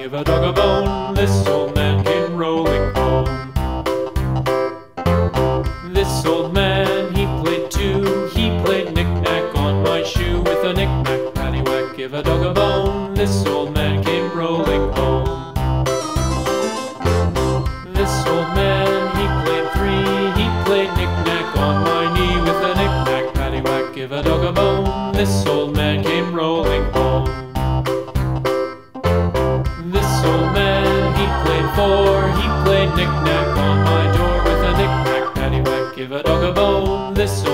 give a dog a bone. This old man came rolling home. This old man, he played too. He played knick-knack on my shoe. With a knick-knack, paddywhack, give a dog a bone. This old man came rolling home. This old man, he played three. He played knick-knack on my knee. With a knick-knack, paddywhack, give a dog a bone. This old man came rolling home. This old man, he played four. He played knick-knack on my door. With a knick-knack, paddywhack, give a dog a bone. This